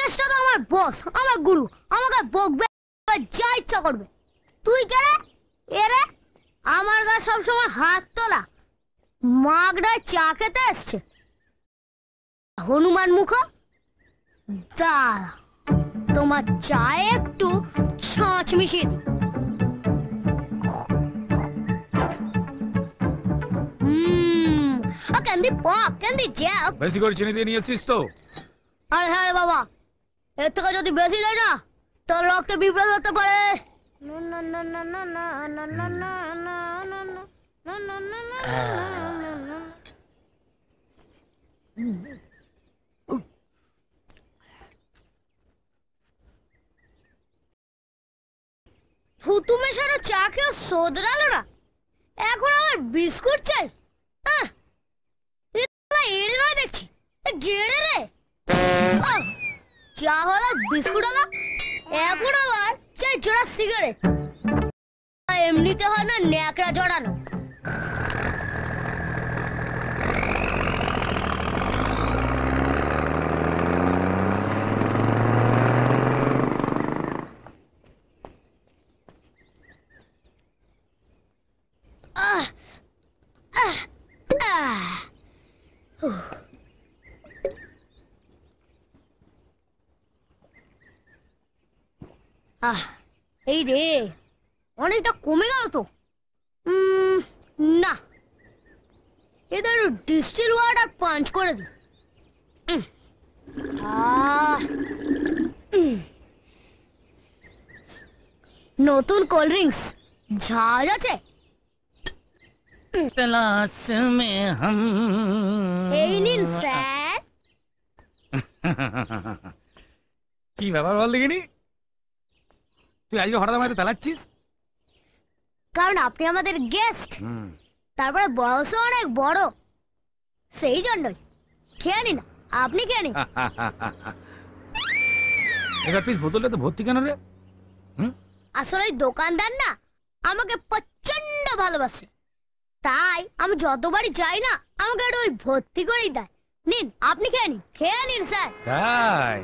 গেস্টটা তো আমার বস, আমার গুরু, আমাকে বকবে যা ইচ্ছা করবে। তুই কে রে? এরে আমার গা সবসময় হাত তোলা, মাগড়ায় চা খেতে এসছে হনুমান মুখ। দাঁড়া, তোমার চায়ে একটু ছাঁচ মিশিয়ে দি। Candy pop, candy jack. বেশি করে চিনি দিয়ে নিয়েছিস তো? আরে হ্যাঁ রে বাবা, এর থেকে যদি বেশি দেয় না তোর রক্তে বিপ্লব হতে পারে। থুতু মেশানো চা খেয়ে সোদরালো না, এখন আমার বিস্কুট চাই। এড়ে নয় দেখছি, গেড়ে রে। চা হলো, বিস্কুট হলো, এখন আবার চাই জোড়া সিগারেট। এমনিতে হয় না ন্যাকড়া জড়ানো। এই রে, অনেকটা কমে গেল তো। না, এদের ডিস্টিল ওয়াটার পাঞ্চ করে দি। নতুন কোল্ড ড্রিঙ্কস ঝাঁজ আছে? तलाश में हम। এই নিন স্যার। কি ব্যাপার বল দেখিনি, তুই আজকে হঠাৎ আমাকে তালাচ্ছিস? কারণ আপনি আমাদের গেস্ট, তারপরে বয়সও অনেক বড়, সেই জন্যই। খেয়ে নিন, আপনি খেয়ে নিন। এবার পিস বোতলটা তো ভর্তি কেন রে? আসলে ওই দোকানদার না আমাকে প্রচন্ড ভালোবাসে, তাই আমি যতবারই যাই না আমাকে একটু ওই ভর্তি করেই দেয়। নিন, আপনি খেয়ে নিন, খেয়ে নিন স্যার। তাই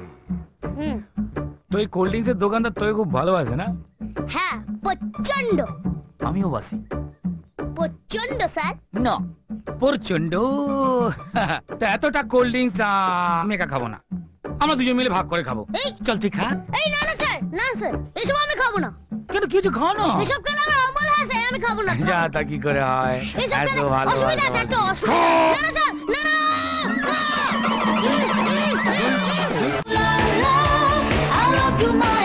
তো এই কোল্ড ড্রিঙ্কসের দোকানদার তোকে খুব ভালোবাসে না? হ্যাঁ, প্রচন্ড। আমিও বাসি। প্রচন্ড স্যার? না, প্রচন্ড। তা এতটা কোল্ড ড্রিঙ্কস আমি একা খাবো না, আমরা দুজন মিলে ভাগ করে খাবো। চল তুই খা। এই না না স্যার, না স্যার, এসব আমি খাবো না। কেন, কিছু খাও না? এসব খেলে আমার অম্বল হয় স্যার, আমি খাবো না। যা তা কি করে হয়, এসব এত খেলে ভালো অসুবিধা আছে, একটু অসুবিধা। না না স্যার, না না। I love you, my